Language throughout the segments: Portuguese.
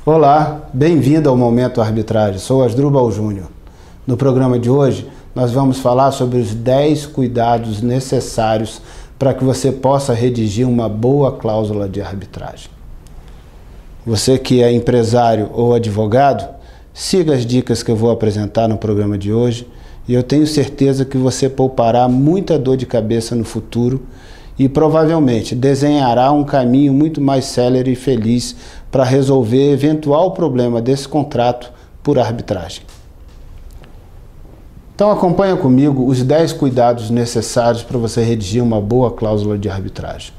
Olá, bem-vindo ao Momento Arbitragem. Sou Asdrubal Júnior. No programa de hoje, nós vamos falar sobre os 10 cuidados necessários para que você possa redigir uma boa cláusula de arbitragem. Você que é empresário ou advogado, siga as dicas que eu vou apresentar no programa de hoje e eu tenho certeza que você poupará muita dor de cabeça no futuro e provavelmente desenhará um caminho muito mais célere e feliz para resolver eventual problema desse contrato por arbitragem. Então acompanha comigo os 10 cuidados necessários para você redigir uma boa cláusula de arbitragem.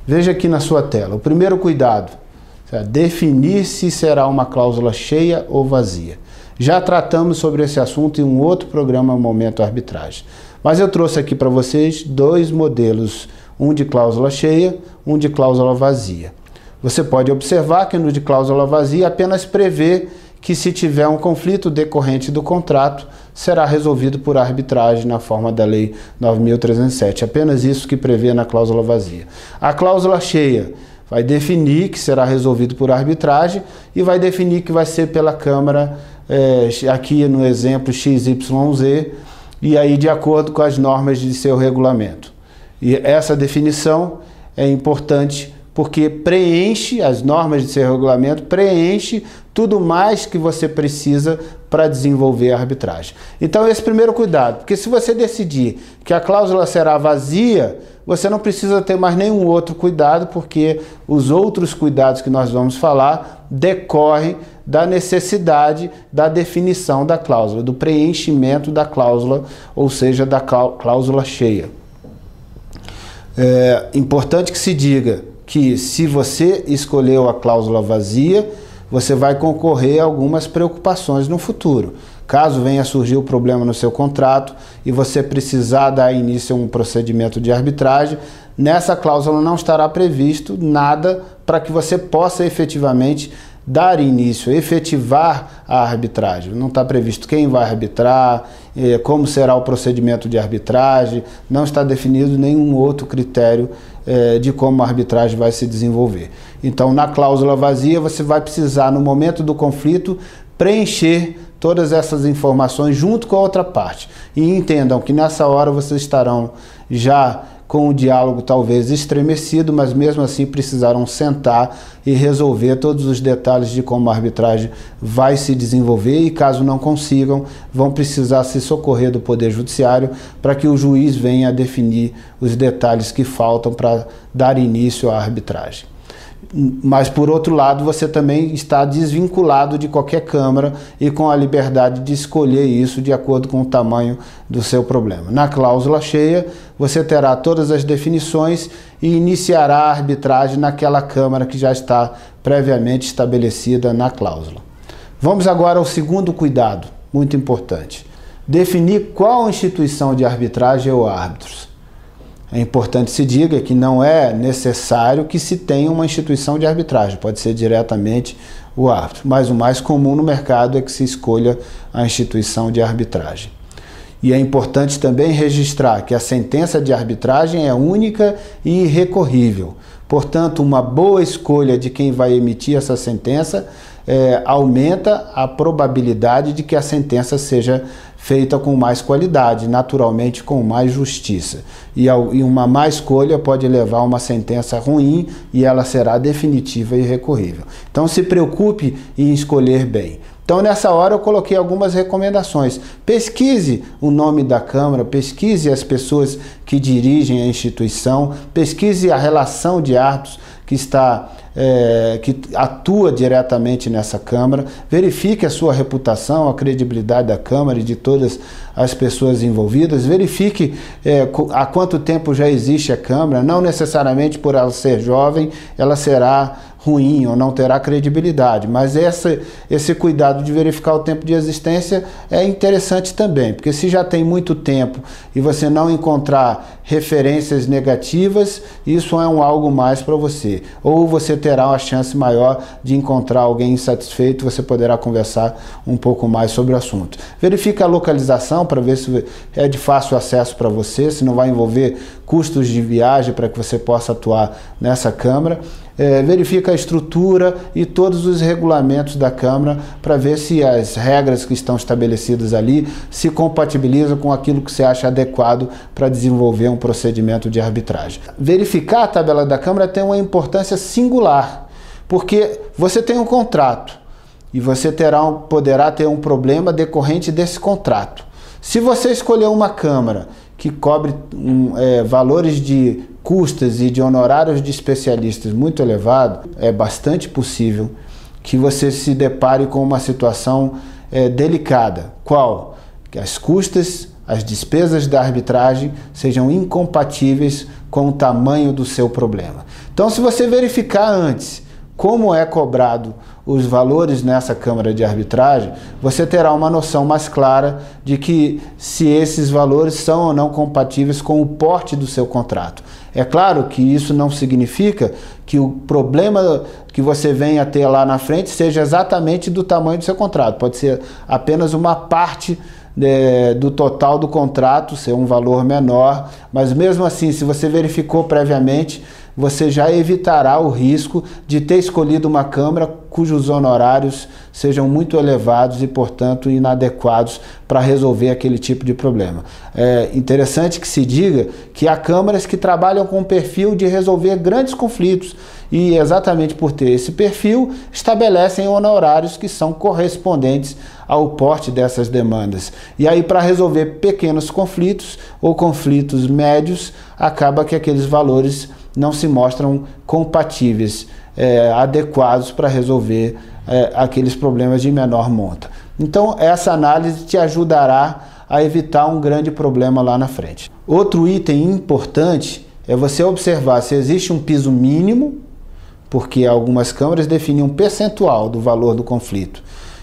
Veja aqui na sua tela. O primeiro cuidado é definir se será uma cláusula cheia ou vazia. Já tratamos sobre esse assunto em um outro programa Momento Arbitragem. Mas eu trouxe aqui para vocês 2 modelos, um de cláusula cheia, um de cláusula vazia. Você pode observar que no de cláusula vazia apenas prevê que se tiver um conflito decorrente do contrato, será resolvido por arbitragem na forma da Lei 9.307. Apenas isso que prevê na cláusula vazia. A cláusula cheia vai definir que será resolvido por arbitragem e vai definir que vai ser pela Câmara, aqui no exemplo XYZ, e aí de acordo com as normas de seu regulamento. E essa definição é importante porque preenche as normas de seu regulamento, preenche tudo mais que você precisa para desenvolver a arbitragem. Então esse primeiro cuidado, porque se você decidir que a cláusula será vazia, você não precisa ter mais nenhum outro cuidado, porque os outros cuidados que nós vamos falar decorrem da necessidade da definição da cláusula, do preenchimento da cláusula, ou seja, da cláusula cheia. É importante que se diga que se você escolheu a cláusula vazia, você vai concorrer a algumas preocupações no futuro. Caso venha a surgir o problema no seu contrato e você precisar dar início a um procedimento de arbitragem, nessa cláusula não estará previsto nada para que você possa efetivamente dar início, efetivar a arbitragem. Não está previsto quem vai arbitrar, como será o procedimento de arbitragem, não está definido nenhum outro critério de como a arbitragem vai se desenvolver. Então, na cláusula vazia, você vai precisar, no momento do conflito, preencher todas essas informações junto com a outra parte. E entendam que nessa hora vocês estarão já com o diálogo talvez estremecido, mas mesmo assim precisarão sentar e resolver todos os detalhes de como a arbitragem vai se desenvolver e caso não consigam, vão precisar se socorrer do Poder Judiciário para que o juiz venha a definir os detalhes que faltam para dar início à arbitragem. Mas, por outro lado, você também está desvinculado de qualquer Câmara e com a liberdade de escolher isso de acordo com o tamanho do seu problema. Na cláusula cheia, você terá todas as definições e iniciará a arbitragem naquela Câmara que já está previamente estabelecida na cláusula. Vamos agora ao segundo cuidado, muito importante. Definir qual instituição de arbitragem é o árbitro. É importante se diga que não é necessário que se tenha uma instituição de arbitragem, pode ser diretamente o árbitro, mas o mais comum no mercado é que se escolha a instituição de arbitragem. E é importante também registrar que a sentença de arbitragem é única e irrecorrível. Portanto, uma boa escolha de quem vai emitir essa sentença aumenta a probabilidade de que a sentença seja feita com mais qualidade, naturalmente com mais justiça. E uma má escolha pode levar a uma sentença ruim e ela será definitiva e irrecorrível. Então se preocupe em escolher bem. Então nessa hora eu coloquei algumas recomendações. Pesquise o nome da Câmara, pesquise as pessoas que dirigem a instituição, pesquise a relação de árbitros que atua diretamente nessa Câmara, verifique a sua reputação, a credibilidade da Câmara e de todas as pessoas envolvidas, verifique há quanto tempo já existe a Câmara, não necessariamente por ela ser jovem, ela será ruim ou não terá credibilidade, mas esse cuidado de verificar o tempo de existência é interessante também, porque se já tem muito tempo e você não encontrar referências negativas, isso é algo mais para você, ou você terá uma chance maior de encontrar alguém insatisfeito, você poderá conversar um pouco mais sobre o assunto. Verifique a localização para ver se é de fácil acesso para você, se não vai envolver custos de viagem para que você possa atuar nessa Câmara. verifica a estrutura e todos os regulamentos da Câmara para ver se as regras que estão estabelecidas ali se compatibilizam com aquilo que você acha adequado para desenvolver um procedimento de arbitragem. Verificar a tabela da Câmara tem uma importância singular, porque você tem um contrato e você poderá ter um problema decorrente desse contrato. Se você escolher uma Câmara que cobre valores de custas e de honorários de especialistas muito elevado, é bastante possível que você se depare com uma situação delicada. Qual? Que as custas, as despesas da arbitragem sejam incompatíveis com o tamanho do seu problema. Então, se você verificar antes como é cobrado os valores nessa Câmara de Arbitragem, você terá uma noção mais clara de que se esses valores são ou não compatíveis com o porte do seu contrato. É claro que isso não significa que o problema que você venha a ter lá na frente seja exatamente do tamanho do seu contrato. Pode ser apenas uma parte do total do contrato, ser um valor menor, mas mesmo assim, se você verificou previamente, você já evitará o risco de ter escolhido uma Câmara cujos honorários sejam muito elevados e, portanto, inadequados para resolver aquele tipo de problema. É interessante que se diga que há câmaras que trabalham com o perfil de resolver grandes conflitos e, exatamente por ter esse perfil, estabelecem honorários que são correspondentes ao porte dessas demandas. E aí, para resolver pequenos conflitos ou conflitos médios, acaba que aqueles valores não se mostram compatíveis, adequados para resolver aqueles problemas de menor monta. Então, essa análise te ajudará a evitar um grande problema lá na frente. Outro item importante é você observar se existe um piso mínimo, porque algumas câmaras definem um percentual do valor do conflito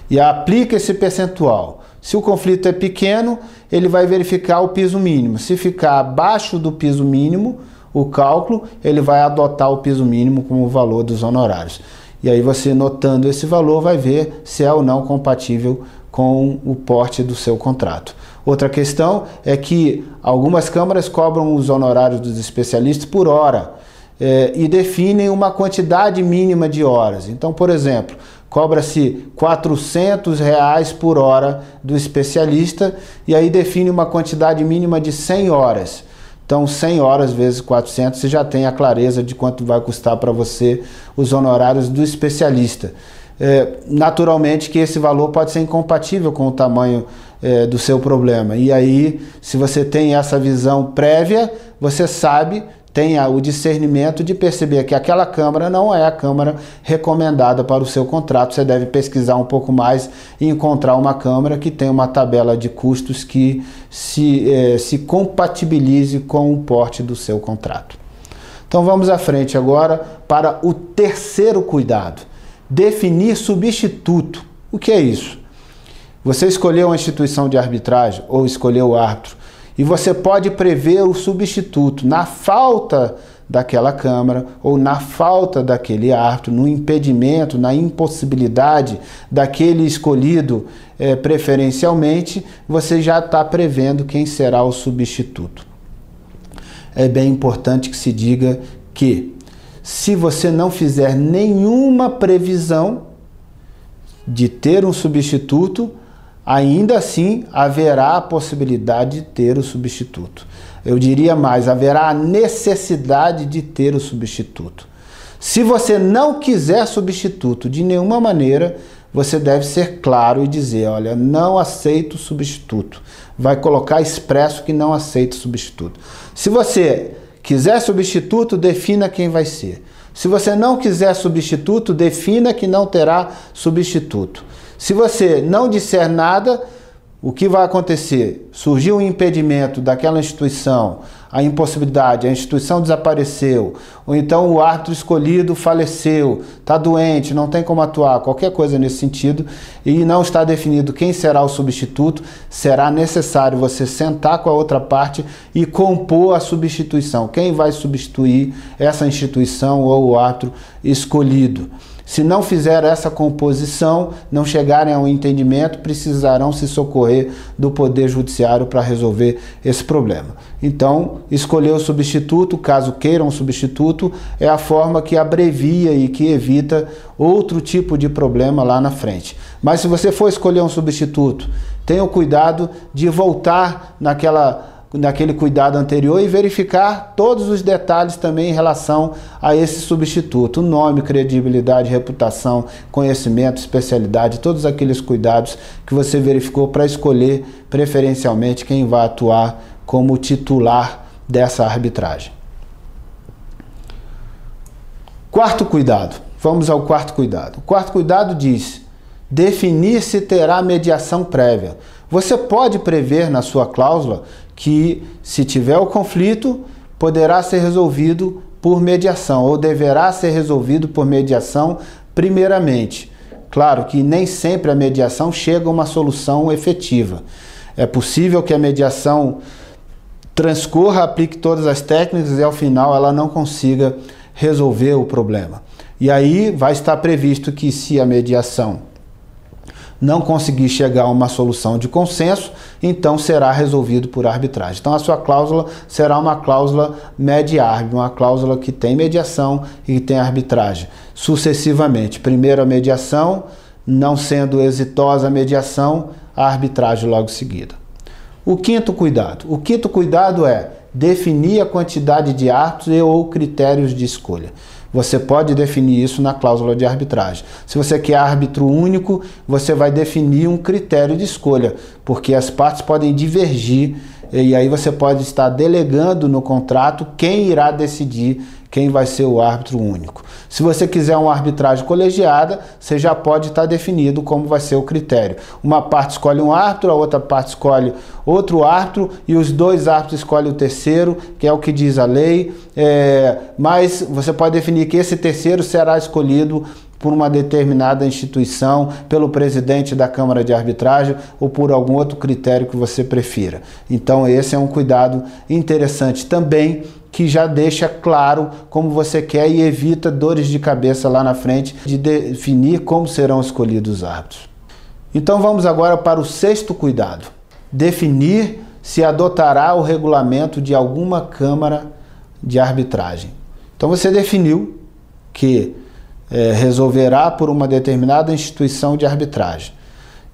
e aplica esse percentual. Se o conflito é pequeno, ele vai verificar o piso mínimo. Se ficar abaixo do piso mínimo, o cálculo, ele vai adotar o piso mínimo como o valor dos honorários. E aí você, notando esse valor, vai ver se é ou não compatível com o porte do seu contrato. Outra questão é que algumas câmaras cobram os honorários dos especialistas por hora e definem uma quantidade mínima de horas. Então, por exemplo, cobra-se R$ 400 por hora do especialista e aí define uma quantidade mínima de 100 horas. Então, 100 horas vezes 400, você já tem a clareza de quanto vai custar para você os honorários do especialista. Naturalmente que esse valor pode ser incompatível com o tamanho do seu problema. E aí, se você tem essa visão prévia, você sabe, tem o discernimento de perceber que aquela câmara não é a câmara recomendada para o seu contrato. Você deve pesquisar um pouco mais e encontrar uma câmara que tem uma tabela de custos que se compatibilize com o porte do seu contrato. Então vamos à frente agora para o terceiro cuidado: definir substituto. O que é isso? Você escolheu uma instituição de arbitragem ou escolheu o árbitro, e você pode prever o substituto na falta daquela câmara ou na falta daquele árbitro, no impedimento, na impossibilidade daquele escolhido preferencialmente, você já está prevendo quem será o substituto. É bem importante que se diga que, se você não fizer nenhuma previsão de ter um substituto, ainda assim haverá a possibilidade de ter o substituto. Eu diria mais, haverá a necessidade de ter o substituto. Se você não quiser substituto de nenhuma maneira, você deve ser claro e dizer: olha, não aceito substituto. Vai colocar expresso que não aceita substituto. Se você quiser substituto, defina quem vai ser. Se você não quiser substituto, defina que não terá substituto. Se você não disser nada, o que vai acontecer? Surgiu um impedimento daquela instituição, a impossibilidade, a instituição desapareceu, ou então o árbitro escolhido faleceu, está doente, não tem como atuar, qualquer coisa nesse sentido, e não está definido quem será o substituto, será necessário você sentar com a outra parte e compor a substituição. Quem vai substituir essa instituição ou o árbitro escolhido? Se não fizer essa composição, não chegarem a um entendimento, precisarão se socorrer do Poder Judiciário para resolver esse problema. Então, escolher o substituto, caso queiram um substituto, é a forma que abrevia e que evita outro tipo de problema lá na frente. Mas se você for escolher um substituto, tenha o cuidado de voltar naquele cuidado anterior e verificar todos os detalhes também em relação a esse substituto, nome, credibilidade, reputação, conhecimento, especialidade, todos aqueles cuidados que você verificou para escolher preferencialmente quem vai atuar como titular dessa arbitragem. Quarto cuidado, vamos ao quarto cuidado. O quarto cuidado diz: definir se terá mediação prévia. Você pode prever na sua cláusula que, se tiver o conflito, poderá ser resolvido por mediação, ou deverá ser resolvido por mediação primeiramente. Claro que nem sempre a mediação chega a uma solução efetiva. É possível que a mediação transcorra, aplique todas as técnicas e ao final ela não consiga resolver o problema. E aí vai estar previsto que, se a mediação não conseguir chegar a uma solução de consenso, então será resolvido por arbitragem. Então a sua cláusula será uma cláusula média-árbitro, uma cláusula que tem mediação e que tem arbitragem. Sucessivamente, primeiro a mediação, não sendo exitosa a mediação, a arbitragem logo em seguida. O quinto cuidado é definir a quantidade de árbitros e ou critérios de escolha. Você pode definir isso na cláusula de arbitragem. Se você quer árbitro único, você vai definir um critério de escolha, porque as partes podem divergir e aí você pode estar delegando no contrato quem irá decidir quem vai ser o árbitro único. Se você quiser uma arbitragem colegiada, você já pode estar definido como vai ser o critério. Uma parte escolhe um árbitro, a outra parte escolhe outro árbitro e os dois árbitros escolhem o terceiro, que é o que diz a lei, mas você pode definir que esse terceiro será escolhido por uma determinada instituição, pelo presidente da Câmara de Arbitragem ou por algum outro critério que você prefira. Então esse é um cuidado interessante também, que já deixa claro como você quer e evita dores de cabeça lá na frente de definir como serão escolhidos os árbitros. Então vamos agora para o sexto cuidado: definir se adotará o regulamento de alguma Câmara de Arbitragem. Então você definiu que resolverá por uma determinada instituição de arbitragem.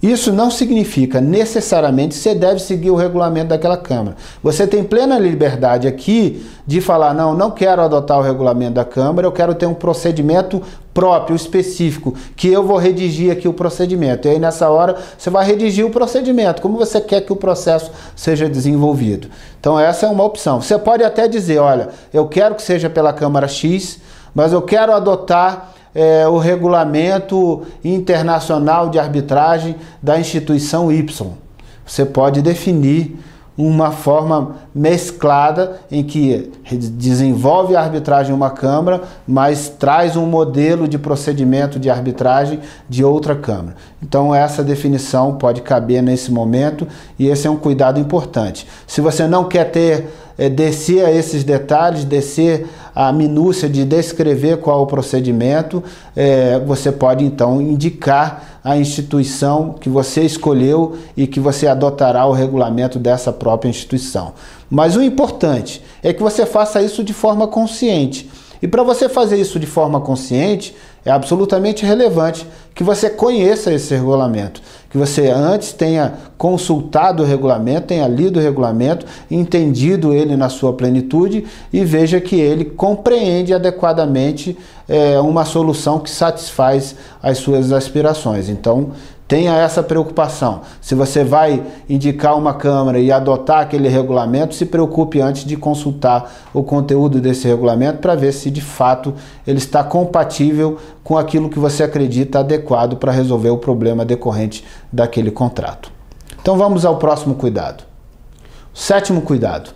Isso não significa necessariamente que você deve seguir o regulamento daquela Câmara. Você tem plena liberdade aqui de falar: não quero adotar o regulamento da Câmara, eu quero ter um procedimento próprio, específico, que eu vou redigir aqui o procedimento. E aí nessa hora você vai redigir o procedimento, como você quer que o processo seja desenvolvido. Então essa é uma opção. Você pode até dizer: olha, eu quero que seja pela Câmara X, mas eu quero adotar o regulamento internacional de arbitragem da instituição Y. Você pode definir uma forma mesclada em que desenvolve a arbitragem em uma Câmara, mas traz um modelo de procedimento de arbitragem de outra Câmara. Então essa definição pode caber nesse momento e esse é um cuidado importante. Se você não quer descer a esses detalhes, descer a minúcia de descrever qual o procedimento, você pode então indicar a instituição que você escolheu e que você adotará o regulamento dessa própria instituição. Mas o importante é que você faça isso de forma consciente. E para você fazer isso de forma consciente, é absolutamente relevante que você conheça esse regulamento, que você antes tenha consultado o regulamento, tenha lido o regulamento, entendido ele na sua plenitude e veja que ele compreende adequadamente uma solução que satisfaz as suas aspirações. Então, tenha essa preocupação. Se você vai indicar uma Câmara e adotar aquele regulamento, se preocupe antes de consultar o conteúdo desse regulamento para ver se de fato ele está compatível com aquilo que você acredita adequado para resolver o problema decorrente daquele contrato. Então vamos ao próximo cuidado. Sétimo cuidado: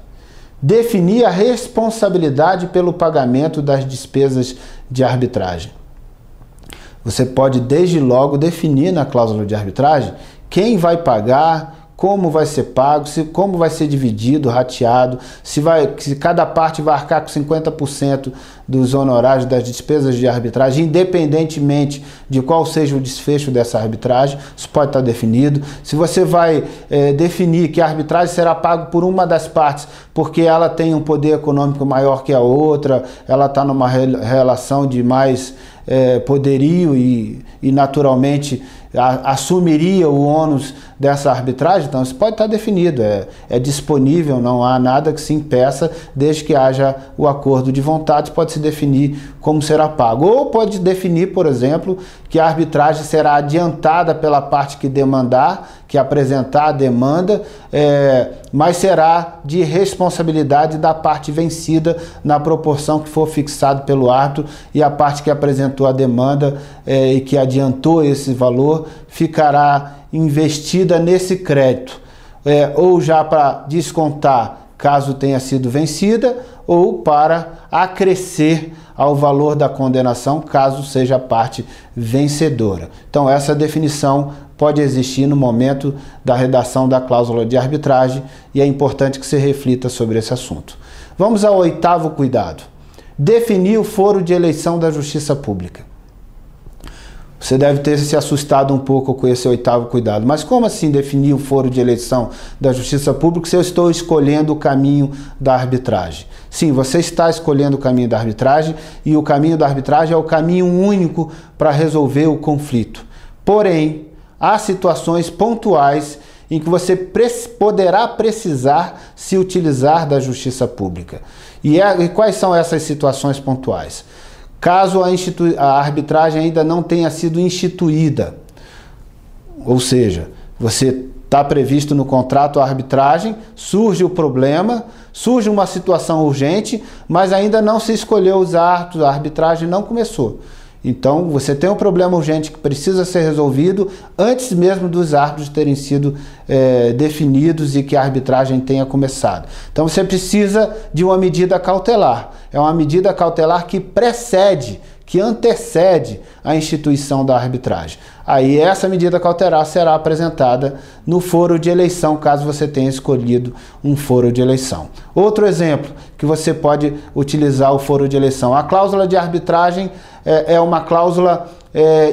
definir a responsabilidade pelo pagamento das despesas de arbitragem. Você pode desde logo definir na cláusula de arbitragem quem vai pagar, como vai ser pago, como vai ser dividido, rateado, se cada parte vai arcar com 50% dos honorários das despesas de arbitragem, independentemente de qual seja o desfecho dessa arbitragem, isso pode estar definido. Se você vai definir que a arbitragem será paga por uma das partes, porque ela tem um poder econômico maior que a outra, ela está numa relação de mais poderio e naturalmente assumiria o ônus dessa arbitragem, então isso pode estar definido, é disponível, não há nada que se impeça, desde que haja o acordo de vontade, pode se definir como será pago. Ou pode definir, por exemplo, que a arbitragem será adiantada pela parte que demandar, que apresentar a demanda, mas será de responsabilidade da parte vencida na proporção que for fixado pelo árbitro, e a parte que apresentou a demanda e que adiantou esse valor ficará investida nesse crédito, ou já para descontar caso tenha sido vencida, ou para acrescer ao valor da condenação caso seja a parte vencedora. Então essa definição pode existir no momento da redação da cláusula de arbitragem e é importante que se reflita sobre esse assunto. Vamos ao 8º cuidado. Definir o foro de eleição da Justiça Pública. Você deve ter se assustado um pouco com esse 8º cuidado. Mas como assim definir o foro de eleição da Justiça Pública se eu estou escolhendo o caminho da arbitragem? Sim, você está escolhendo o caminho da arbitragem e o caminho da arbitragem é o caminho único para resolver o conflito. Porém, há situações pontuais em que você poderá precisar se utilizar da Justiça Pública. E quais são essas situações pontuais? Caso a arbitragem ainda não tenha sido instituída, ou seja, você está previsto no contrato a arbitragem, surge o problema, surge uma situação urgente, mas ainda não se escolheu os árbitros, a arbitragem não começou. Então, você tem um problema urgente que precisa ser resolvido antes mesmo dos árbitros terem sido definidos e que a arbitragem tenha começado. Então, você precisa de uma medida cautelar. É uma medida cautelar que precede, que antecede a instituição da arbitragem. Aí, essa medida cautelar será apresentada no foro de eleição, caso você tenha escolhido um foro de eleição. Outro exemplo que você pode utilizar o foro de eleição. A cláusula de arbitragem é uma cláusula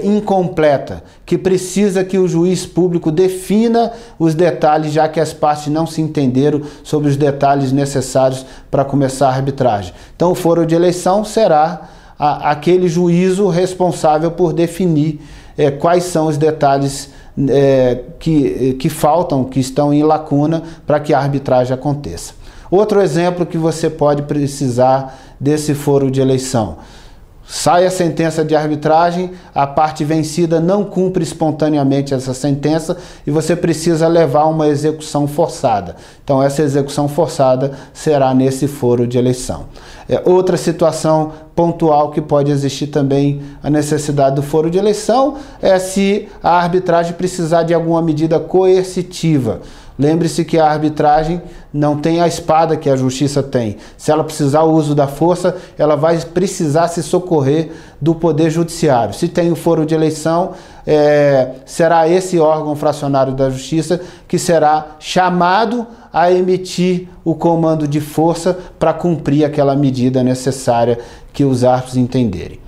incompleta, que precisa que o juiz público defina os detalhes, já que as partes não se entenderam sobre os detalhes necessários para começar a arbitragem. Então, o foro de eleição será aquele juízo responsável por definir quais são os detalhes que faltam, que estão em lacuna para que a arbitragem aconteça. Outro exemplo que você pode precisar desse foro de eleição. Sai a sentença de arbitragem, a parte vencida não cumpre espontaneamente essa sentença e você precisa levar uma execução forçada. Então essa execução forçada será nesse foro de eleição. Outra situação pontual que pode existir também a necessidade do foro de eleição é se a arbitragem precisar de alguma medida coercitiva. Lembre-se que a arbitragem não tem a espada que a justiça tem. Se ela precisar o uso da força, ela vai precisar se socorrer do poder judiciário. Se tem o foro de eleição, será esse órgão fracionário da justiça que será chamado a emitir o comando de força para cumprir aquela medida necessária que os árbitros entenderem.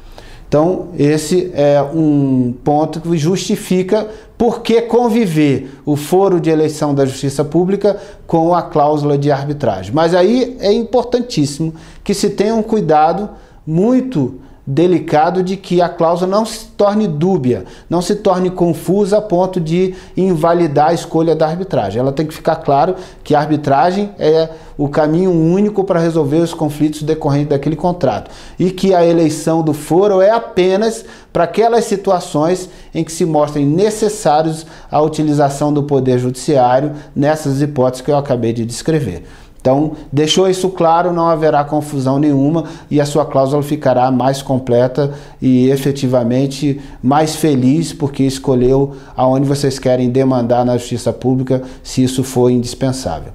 Então, esse é um ponto que justifica por que conviver o foro de eleição da Justiça Pública com a cláusula de arbitragem. Mas aí é importantíssimo que se tenha um cuidado muito delicado de que a cláusula não se torne dúbia, não se torne confusa a ponto de invalidar a escolha da arbitragem. Ela tem que ficar claro que a arbitragem é o caminho único para resolver os conflitos decorrentes daquele contrato e que a eleição do foro é apenas para aquelas situações em que se mostrem necessários a utilização do poder judiciário nessas hipóteses que eu acabei de descrever. Então, deixou isso claro, não haverá confusão nenhuma e a sua cláusula ficará mais completa e efetivamente mais feliz porque escolheu aonde vocês querem demandar na Justiça Pública se isso for indispensável.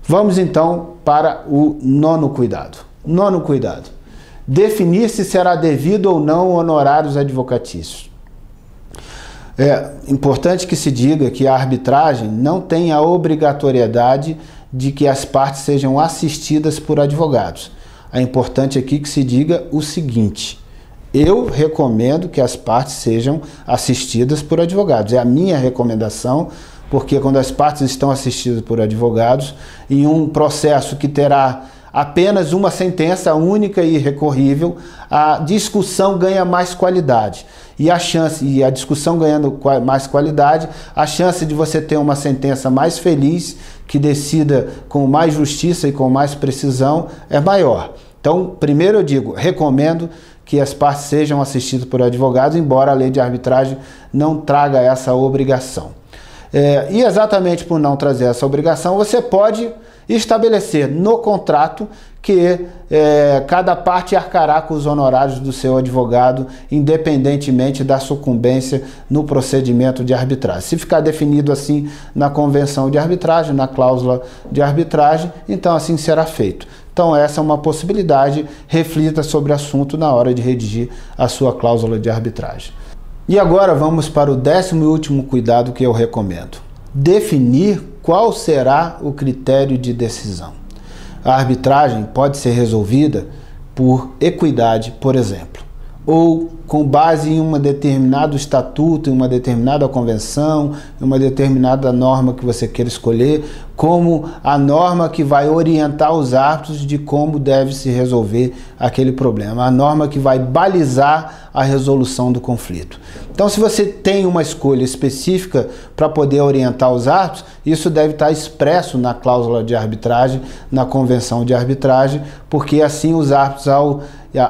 Vamos então para o 9º cuidado. 9º cuidado. Definir se será devido ou não honorários advocatícios. É importante que se diga que a arbitragem não tem a obrigatoriedade de que as partes sejam assistidas por advogados. É importante aqui que se diga o seguinte: eu recomendo que as partes sejam assistidas por advogados. É a minha recomendação, porque quando as partes estão assistidas por advogados, em um processo que terá apenas uma sentença única e irrecorrível, a discussão ganha mais qualidade. E a discussão ganhando mais qualidade, a chance de você ter uma sentença mais feliz, que decida com mais justiça e com mais precisão, é maior. Então, primeiro eu digo, recomendo que as partes sejam assistidas por advogados, embora a lei de arbitragem não traga essa obrigação. E exatamente por não trazer essa obrigação, você pode estabelecer no contrato que cada parte arcará com os honorários do seu advogado, independentemente da sucumbência no procedimento de arbitragem. Se ficar definido assim na convenção de arbitragem, na cláusula de arbitragem, então assim será feito. Então essa é uma possibilidade, reflita sobre o assunto na hora de redigir a sua cláusula de arbitragem. E agora vamos para o 10º e último cuidado que eu recomendo: definir qual será o critério de decisão. A arbitragem pode ser resolvida por equidade, por exemplo, ou com base em um determinado estatuto, em uma determinada convenção, em uma determinada norma que você queira escolher, como a norma que vai orientar os árbitros de como deve se resolver aquele problema, a norma que vai balizar a resolução do conflito. Então, se você tem uma escolha específica para poder orientar os árbitros, isso deve estar expresso na cláusula de arbitragem, na convenção de arbitragem, porque assim os árbitros, ao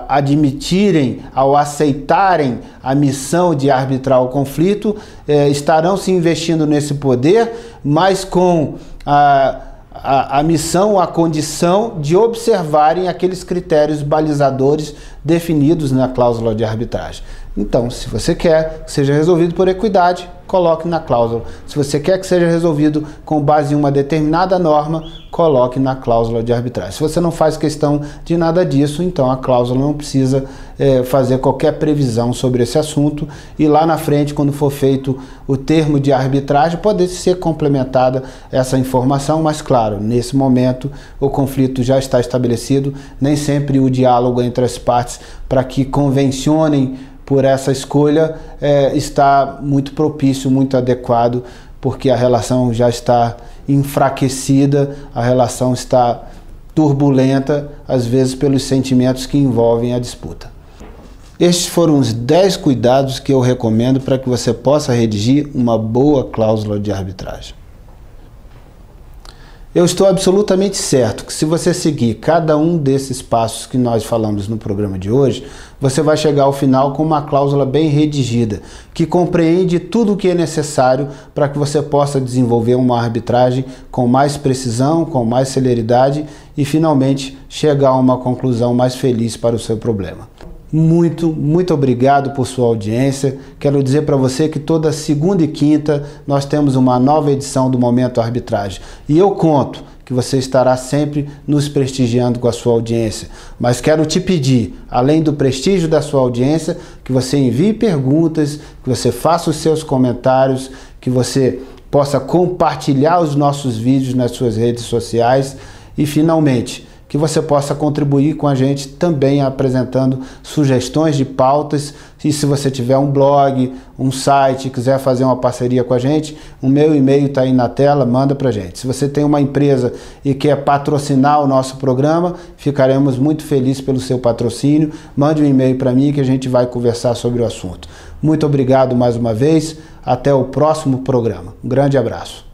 admitirem, ao aceitarem a missão de arbitrar o conflito, estarão se investindo nesse poder, mas com a missão, a condição de observarem aqueles critérios balizadores definidos na cláusula de arbitragem. Então, se você quer que seja resolvido por equidade, coloque na cláusula. Se você quer que seja resolvido com base em uma determinada norma, coloque na cláusula de arbitragem. Se você não faz questão de nada disso, então a cláusula não precisa fazer qualquer previsão sobre esse assunto, e lá na frente, quando for feito o termo de arbitragem, pode ser complementada essa informação, mas claro, nesse momento o conflito já está estabelecido, nem sempre o diálogo entre as partes para que convencionem por essa escolha está muito propício, muito adequado, porque a relação já está enfraquecida, a relação está turbulenta, às vezes pelos sentimentos que envolvem a disputa. Estes foram os 10 cuidados que eu recomendo para que você possa redigir uma boa cláusula de arbitragem. Eu estou absolutamente certo que se você seguir cada um desses passos que nós falamos no programa de hoje, você vai chegar ao final com uma cláusula bem redigida, que compreende tudo o que é necessário para que você possa desenvolver uma arbitragem com mais precisão, com mais celeridade e finalmente chegar a uma conclusão mais feliz para o seu problema. Muito obrigado por sua audiência. Quero dizer para você que toda segunda e quinta nós temos uma nova edição do Momento Arbitragem. E eu conto que você estará sempre nos prestigiando com a sua audiência. Mas quero te pedir, além do prestígio da sua audiência, que você envie perguntas, que você faça os seus comentários, que você possa compartilhar os nossos vídeos nas suas redes sociais e, finalmente, que você possa contribuir com a gente também apresentando sugestões de pautas. E se você tiver um blog, um site, quiser fazer uma parceria com a gente, o meu e-mail está aí na tela, manda para a gente. Se você tem uma empresa e quer patrocinar o nosso programa, ficaremos muito felizes pelo seu patrocínio. Mande um e-mail para mim que a gente vai conversar sobre o assunto. Muito obrigado mais uma vez, até o próximo programa. Um grande abraço.